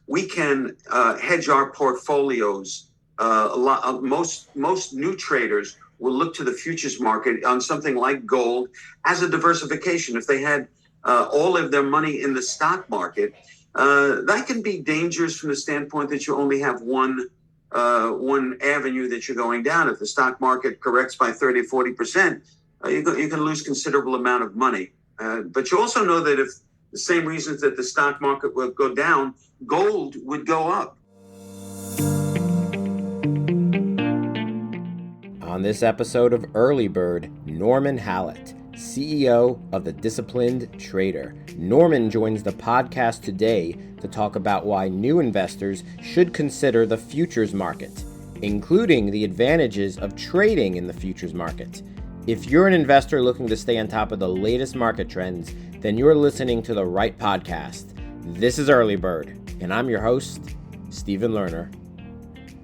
we can hedge our portfolios. Most new traders will look to the futures market on something like gold as a diversification. If they had all of their money in the stock market, that can be dangerous from the standpoint that you only have one avenue that you're going down. If the stock market corrects by 30-40%, you can lose considerable amount of money. But you also know that if the same reasons that the stock market will go down, gold would go up. On this episode of Early Bird, Norman Hallett, CEO of The Disciplined Trader. Norman joins the podcast today to talk about why new investors should consider the futures market, including the advantages of trading in the futures market. If you're an investor looking to stay on top of the latest market trends, then you're listening to the right podcast. This is Early Bird, and I'm your host, Stephen Lerner.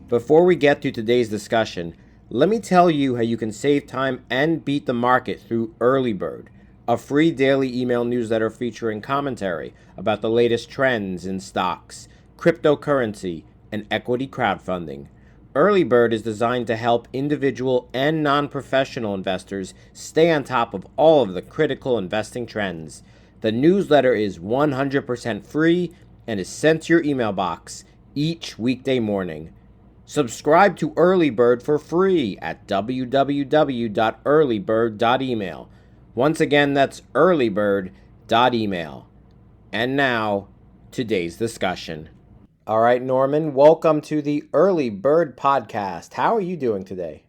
Before we get to today's discussion, let me tell you how you can save time and beat the market through Early Bird, a free daily email newsletter featuring commentary about the latest trends in stocks, cryptocurrency, and equity crowdfunding. Early Bird is designed to help individual and non-professional investors stay on top of all of the critical investing trends. The newsletter is 100% free and is sent to your email box each weekday morning. Subscribe to Early Bird for free at www.earlybird.email. Once again, that's earlybird.email. And now, today's discussion. All right, Norman, welcome to the Early Bird podcast. How are you doing today?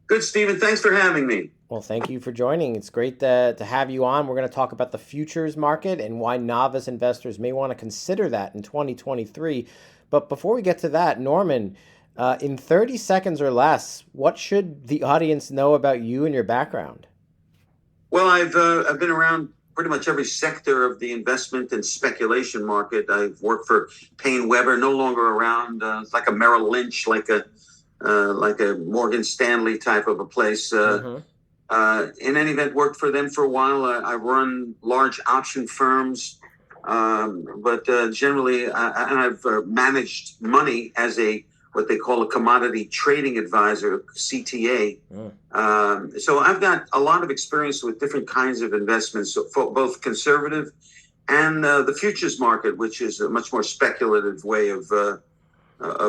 Good, Stephen. Thanks for having me. Well, thank you for joining. It's great to have you on. We're going to talk about the futures market and why novice investors may want to consider that in 2023. But before we get to that, Norman, in 30 seconds or less, what should the audience know about you and your background? Well, I've been around pretty much every sector of the investment and speculation market. I've worked for Payne Weber, no longer around. It's like a Merrill Lynch, like a Morgan Stanley type of a place. In any event, worked for them for a while. I run large option firms, but generally, I've managed money as what they call a commodity trading advisor, CTA. So I've got a lot of experience with different kinds of investments, for both conservative and the futures market, which is a much more speculative way of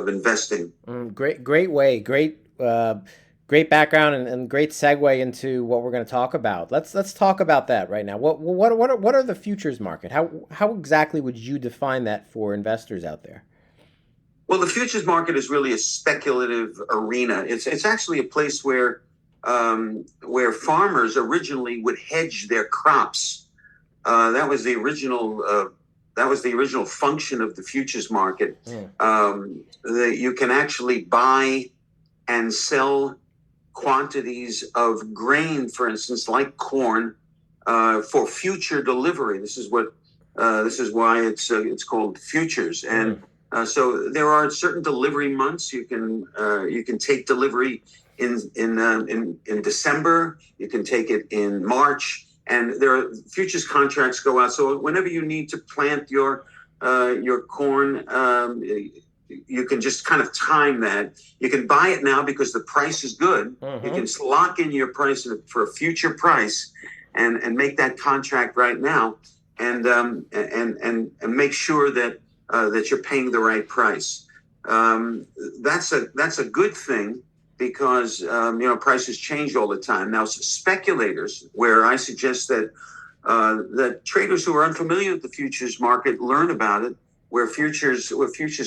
investing. Great way, great background, and great segue into what we're going to talk about. Let's talk about that right now. What are the futures market? How exactly would you define that for investors out there? Well, the futures market is really a speculative arena. It's actually a place where farmers originally would hedge their crops. That was the original function of the futures market. You can actually buy and sell quantities of grain, for instance, like corn, for future delivery. This is why it's called futures. And so there are certain delivery months. You can take delivery in December. You can take it in March, and there are futures contracts go out. So whenever you need to plant your corn, you can just kind of time that. You can buy it now because the price is good. You can lock in your price for a future price, and make that contract right now, and make sure that you're paying the right price. That's a good thing because prices change all the time. Now, speculators, where I suggest that traders who are unfamiliar with the futures market learn about it. Where futures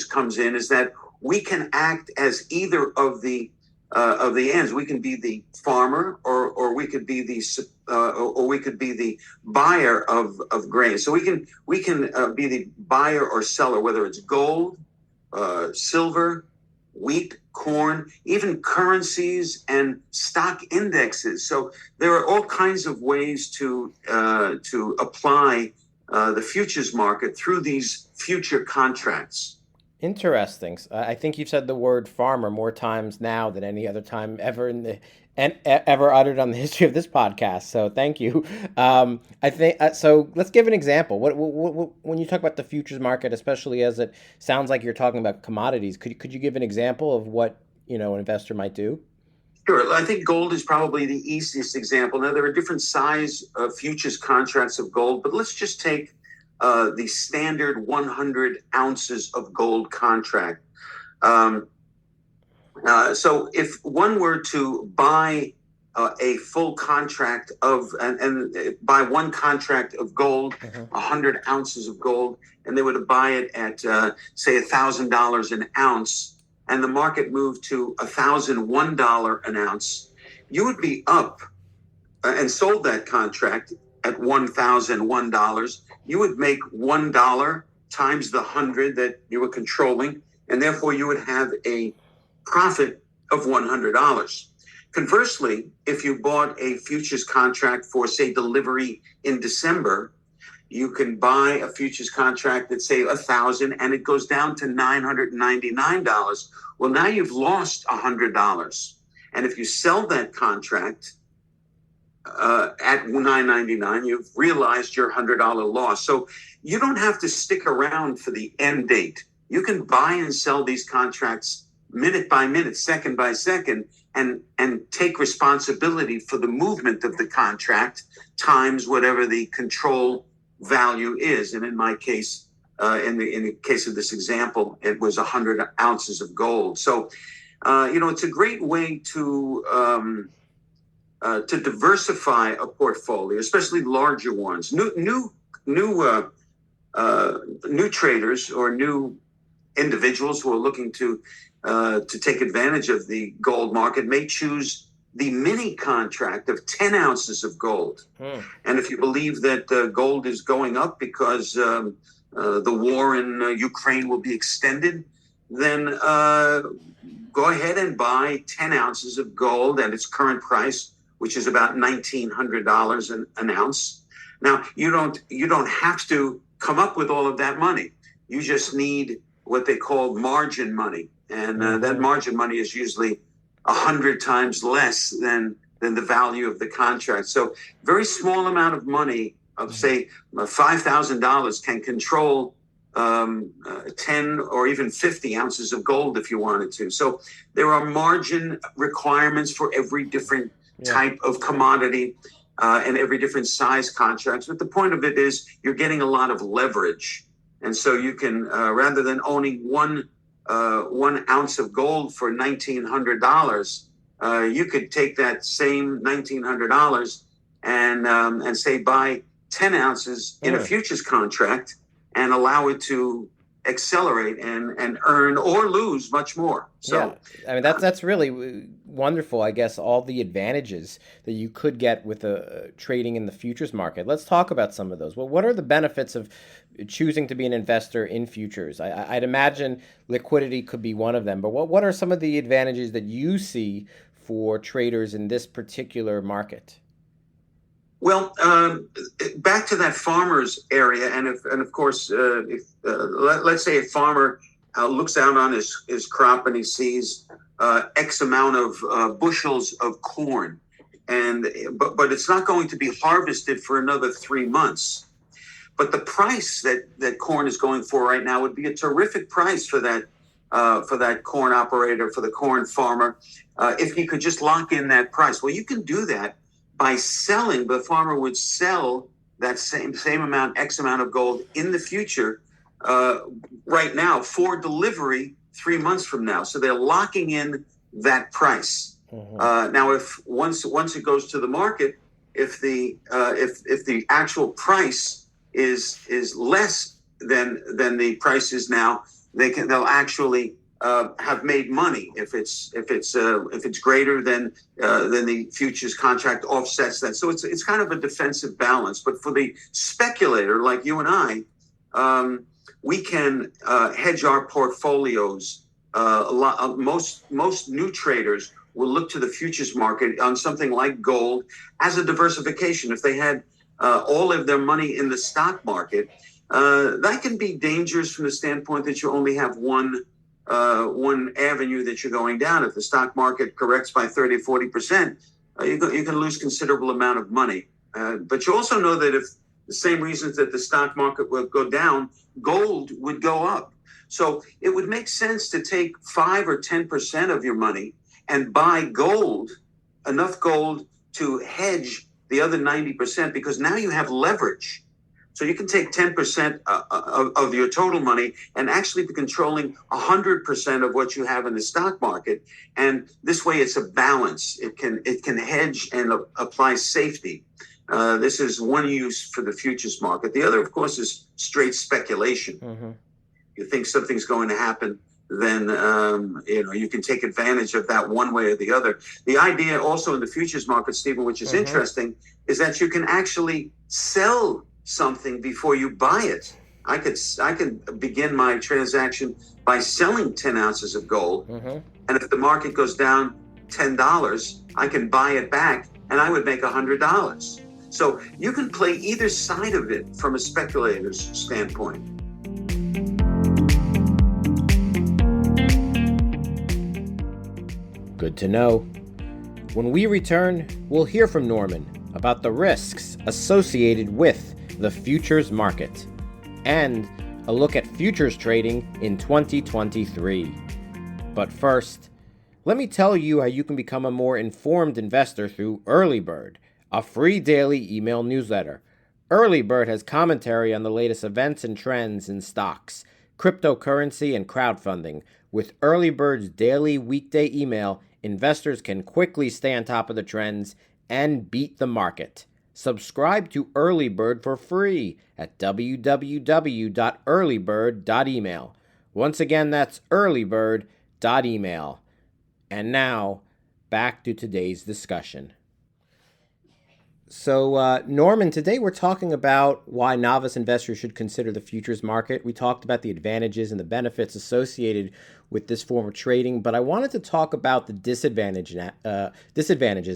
comes in is that we can act as either of the ends. We can be the farmer, or we could be the buyer of grain. So we can be the buyer or seller, whether it's gold, silver, wheat, corn, even currencies and stock indexes. So there are all kinds of ways to apply the futures market through these future contracts. Interesting. I think you've said the word farmer more times now than any other time ever ever uttered on the history of this podcast. So thank you. I think so. Let's give an example. When you talk about the futures market, especially as it sounds like you're talking about commodities, could you give an example of what an investor might do? Sure. I think gold is probably the easiest example. Now, there are different size futures contracts of gold, but let's just take the standard 100 ounces of gold contract. So if one were to buy a full contract of, and buy one contract of gold, 100 ounces of gold, and they were to buy it at, say, $1,000 an ounce, and the market moved to $1,001 an ounce, you would be up and sold that contract at $1,001. You would make $1 times the 100 that you were controlling, and therefore you would have a profit of $100. Conversely, if you bought a futures contract for, say, delivery in December, you can buy a futures contract at, say, $1,000, and it goes down to $999. Well, now you've lost $100. And if you sell that contract at $999, you've realized your $100 loss. So you don't have to stick around for the end date. You can buy and sell these contracts minute by minute, second by second, and take responsibility for the movement of the contract times whatever the control value is. And in my case, in the case of this example, it was 100 ounces of gold. So, it's a great way to diversify a portfolio, especially larger ones. New traders or new individuals who are looking to take advantage of the gold market may choose the mini contract of 10 ounces of gold. And if you believe that gold is going up because the war in Ukraine will be extended, then go ahead and buy 10 ounces of gold at its current price, which is about $1,900 an ounce. Now, you don't have to come up with all of that money. You just need what they call margin money. And that margin money is usually 100 times less than the value of the contract. So very small amount of money of, say, $5,000 can control 10 or even 50 ounces of gold if you wanted to. So there are margin requirements for every different type of commodity and every different size contracts. But the point of it is you're getting a lot of leverage. And so you can, rather than owning one ounce of gold for $1,900, you could take that same $1,900 and say buy 10 ounces in a futures contract and allow it to accelerate and earn or lose much more. So, I mean, that's really wonderful. I guess all the advantages that you could get with trading in the futures market. Let's talk about some of those. Well, what are the benefits of choosing to be an investor in futures? I'd imagine liquidity could be one of them, but what are some of the advantages that you see for traders in this particular market? Well, back to that farmer's area, and of course, let's say a farmer looks out on his crop and he sees X amount of bushels of corn, but it's not going to be harvested for another 3 months. But the price that corn is going for right now would be a terrific price for that corn operator, for the corn farmer, if he could just lock in that price. Well, you can do that by selling. The farmer would sell that same amount, X amount of gold in the future right now for delivery 3 months from now. So they're locking in that price. Now, if once it goes to the market, if the actual price is less than the price is now, they'll actually have made money if it's greater than the futures contract offsets that. So it's kind of a defensive balance. But for the speculator like you and I, we can hedge our portfolios. Most new traders will look to the futures market on something like gold as a diversification. If they had all of their money in the stock market, that can be dangerous from the standpoint that you only have one avenue that you're going down. If the stock market corrects by 30 or 40%, you can lose considerable amount of money. But you also know that if the same reasons that the stock market will go down, gold would go up. So it would make sense to take 5 or 10% of your money and buy gold, enough gold to hedge the other 90%, because now you have leverage. So you can take 10% of your total money and actually be controlling 100% of what you have in the stock market. And this way it's a balance. It can hedge and apply safety. This is one use for the futures market. The other, of course, is straight speculation. Mm-hmm. You think something's going to happen, then you can take advantage of that one way or the other. The idea also in the futures market, Stephen, which is mm-hmm. interesting, is that you can actually sell something before you buy it. I can begin my transaction by selling 10 ounces of gold, mm-hmm. and if the market goes down $10, I can buy it back, and I would make $100. So you can play either side of it from a speculator's standpoint. Good to know. When we return, we'll hear from Norman about the risks associated with the futures market and a look at futures trading in 2023. But first, let me tell you how you can become a more informed investor through Early Bird, a free daily email newsletter. Early Bird has commentary on the latest events and trends in stocks, cryptocurrency, and crowdfunding. With Early Bird's daily weekday email, investors can quickly stay on top of the trends and beat the market. Subscribe to Early Bird for free at www.earlybird.email. Once again, that's earlybird.email. And now, back to today's discussion. So, Norman, today we're talking about why novice investors should consider the futures market. We talked about the advantages and the benefits associated with this form of trading, but I wanted to talk about the disadvantages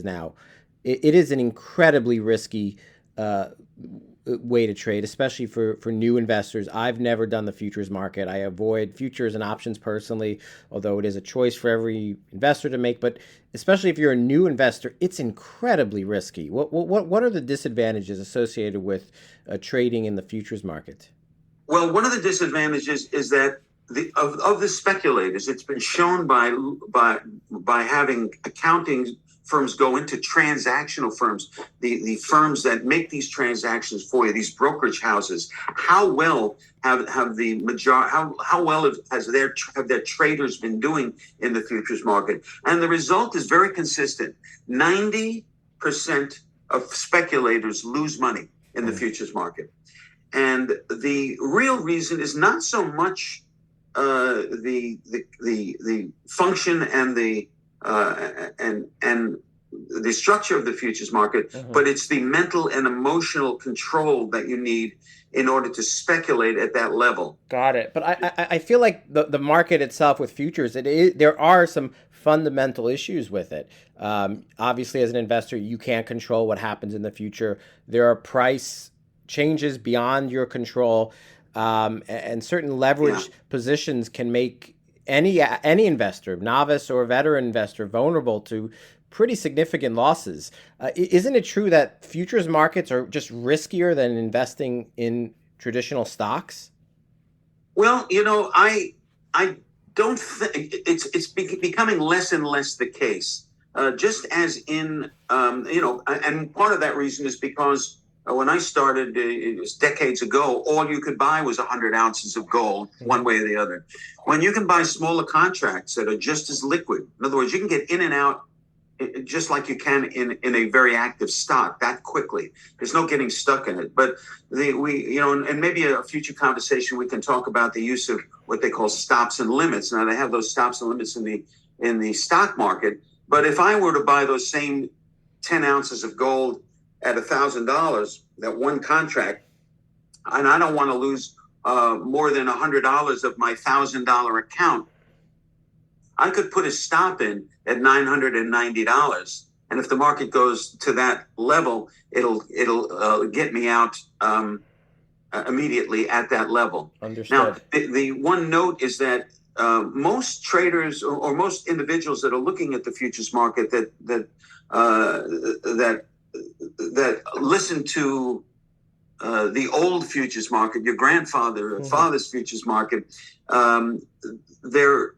now. It is an incredibly risky way to trade, especially for new investors. I've never done the futures market. I avoid futures and options personally, although it is a choice for every investor to make. But especially if you're a new investor, it's incredibly risky. What are the disadvantages associated with trading in the futures market? Well, one of the disadvantages is that of the speculators, it's been shown by having accounting firms go into transactional firms, the firms that make these transactions for you, these brokerage houses. How well have their traders been doing in the futures market? And the result is very consistent. 90% of speculators lose money in the futures market, and the real reason is not so much the function and the structure of the futures market, mm-hmm. but it's the mental and emotional control that you need in order to speculate at that level. Got it. But I feel like the market itself with futures, there are some fundamental issues with it. Obviously, as an investor, you can't control what happens in the future. There are price changes beyond your control, and certain leverage positions can make any investor, novice or veteran investor, vulnerable to pretty significant losses. Isn't it true that futures markets are just riskier than investing in traditional stocks? Well, I don't think it's becoming less and less the case. Just as in, and part of that reason is because when I started, it was decades ago, all you could buy was 100 ounces of gold, one way or the other. When you can buy smaller contracts that are just as liquid, in other words, you can get in and out just like you can in a very active stock that quickly. There's no getting stuck in it. But and maybe a future conversation we can talk about the use of what they call stops and limits. Now they have those stops and limits in the stock market. But if I were to buy those same 10 ounces of gold at $1,000, that one contract, and I don't want to lose more than $100 of my $1,000 account, I could put a stop in at $990, and if the market goes to that level, it'll get me out immediately at that level. Understood. Now, the one note is that most traders or most individuals that are looking at the futures market that listen to the old futures market, your father's futures market, there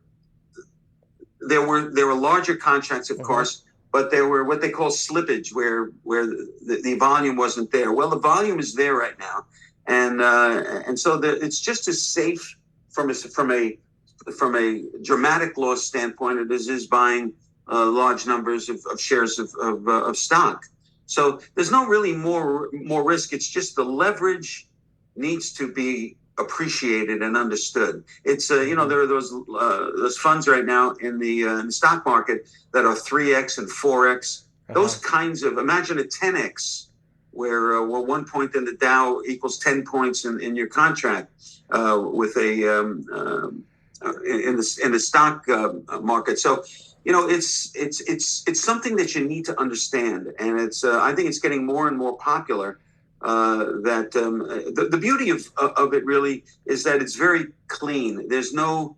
were larger contracts, of course, but there were what they call slippage, where the volume wasn't there. Well, the volume is there right now, and so it's just as safe from a dramatic loss standpoint as is buying large numbers of shares of stock. So there's no really more risk. It's just the leverage needs to be appreciated and understood. It's there are those funds right now in the stock market that are 3x and 4x. Those kinds of, imagine a 10x where 1 point in the Dow equals 10 points in your contract with a in the stock market. So it's something that you need to understand, and it's I think it's getting more and more popular. The beauty of it really is that it's very clean. There's no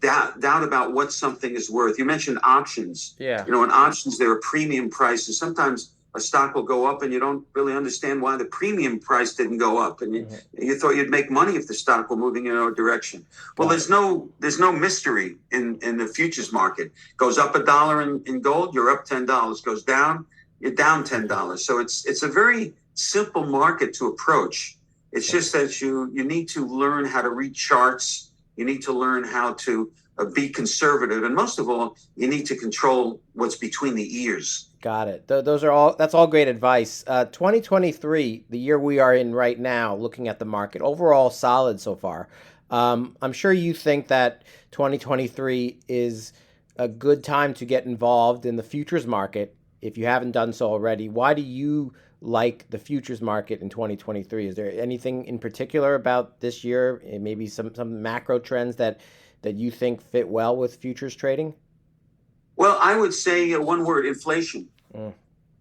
doubt about what something is worth. You mentioned options. Yeah. In options there are premium prices. Sometimes a stock will go up and you don't really understand why the premium price didn't go up, and you thought you'd make money if the stock were moving in a direction. Well, there's no mystery in the futures market. Goes up $1 in gold, you're up $10. Goes down, you're down $10. So it's a very simple market to approach. It's just that you need to learn how to read charts. You need to learn how to be conservative, and most of all, you need to control what's between the ears. Got it. That's all great advice. 2023, the year we are in right now, looking at the market, overall solid so far. I'm sure you think that 2023 is a good time to get involved in the futures market if you haven't done so already. Why do you like the futures market in 2023? Is there anything in particular about this year, maybe some macro trends that you think fit well with futures trading? Well, I would say one word: inflation.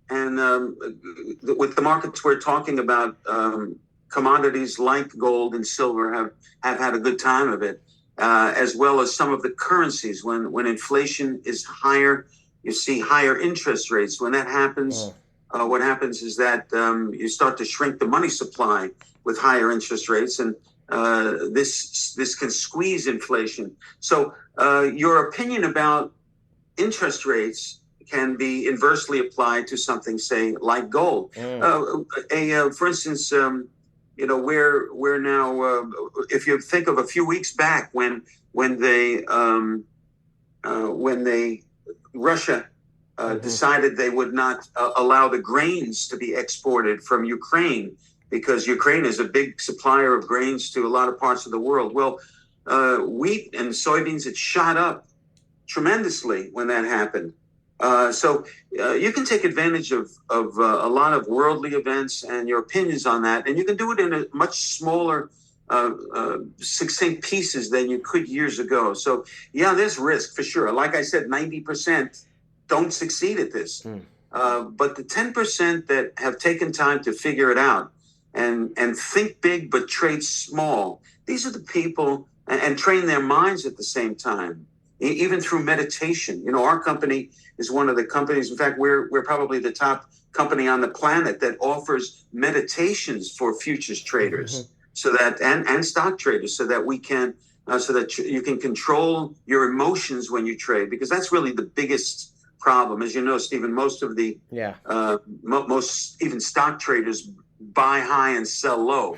And with the markets we're talking about, commodities like gold and silver have had a good time of it, as well as some of the currencies. When inflation is higher, you see higher interest rates. When that happens, what happens is that you start to shrink the money supply with higher interest rates, and this can squeeze inflation. So your opinion about interest rates can be inversely applied to something, say, like gold. For instance, we're now. If you think of a few weeks back when Russia decided they would not allow the grains to be exported from Ukraine, because Ukraine is a big supplier of grains to a lot of parts of the world. Well, wheat and soybeans had shot up tremendously when that happened. So you can take advantage of a lot of worldly events and your opinions on that, and you can do it in a much smaller, succinct pieces than you could years ago. So yeah, there's risk for sure. Like I said, 90% don't succeed at this, but the 10% that have taken time to figure it out and think big but trade small, these are the people, and train their minds at the same time. Even through meditation. Our company is one of the companies, in fact, we're probably the top company on the planet that offers meditations for futures traders, so that and stock traders, so that we can so that you can control your emotions when you trade, because that's really the biggest problem. As you know, Stephen, most of the most even stock traders buy high and sell low,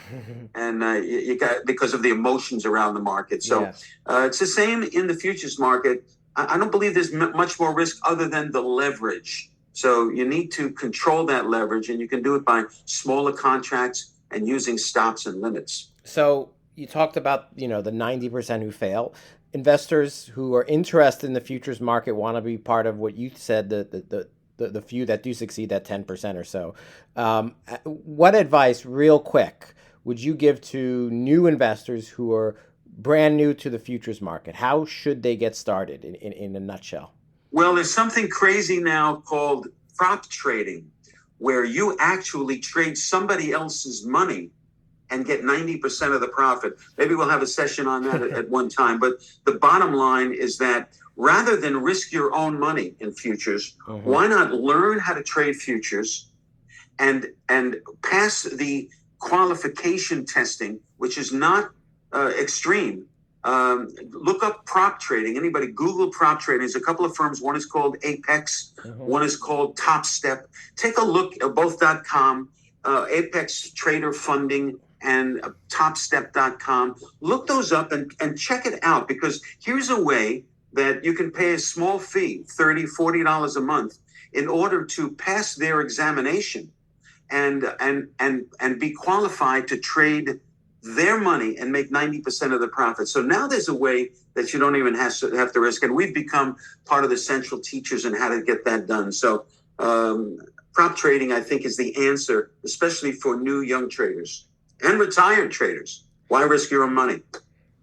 and you got, because of the emotions around the market. So it's the same in the futures market. I don't believe there's much more risk other than the leverage. So you need to control that leverage, and you can do it by smaller contracts and using stops and limits. So you talked about the 90% who fail. Investors who are interested in the futures market want to be part of what you said, the few that do succeed, that 10% or so. What advice, real quick, would you give to new investors who are brand new to the futures market? How should they get started in a nutshell? Well, there's something crazy now called prop trading, where you actually trade somebody else's money and get 90% of the profit. Maybe we'll have a session on that at one time. But the bottom line is that rather than risk your own money in futures, why not learn how to trade futures and pass the qualification testing, which is not extreme. Look up prop trading. Anybody Google prop trading. There's a couple of firms. One is called Apex. One is called Top Step. Take a look at both.com, Apex Trader Funding and topstep.com. Look those up and check it out, because here's a way that you can pay a small fee, $30, $40 a month, in order to pass their examination and be qualified to trade their money and make 90% of the profit. So now there's a way that you don't even have to risk. And we've become part of the central teachers in how to get that done. So prop trading, I think, is the answer, especially for new young traders and retired traders. Why risk your own money?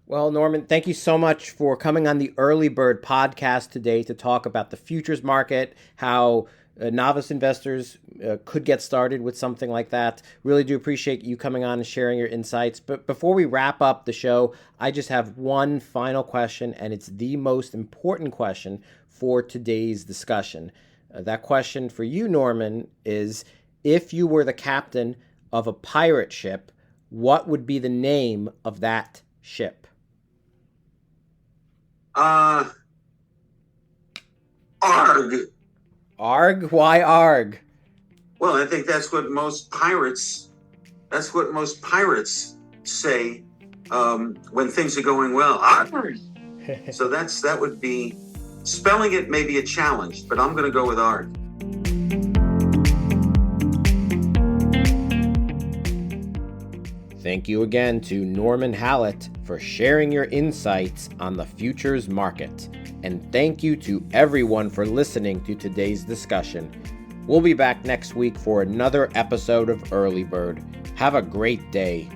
Well, Norman, thank you so much for coming on the Early Bird podcast today to talk about the futures market, how novice investors could get started with something like that. Really do appreciate you coming on and sharing your insights. But before we wrap up the show, I just have one final question, and it's the most important question for today's discussion. That question for you, Norman, is if you were the captain of a pirate ship, what would be the name of that ship? Arg. Arg? Why Arg? Well, I think that's what most pirates say when things are going well. Arg. So that would be, spelling it may be a challenge, but I'm going to go with Arg. Thank you again to Norman Hallett for sharing your insights on the futures market. And thank you to everyone for listening to today's discussion. We'll be back next week for another episode of Early Bird. Have a great day.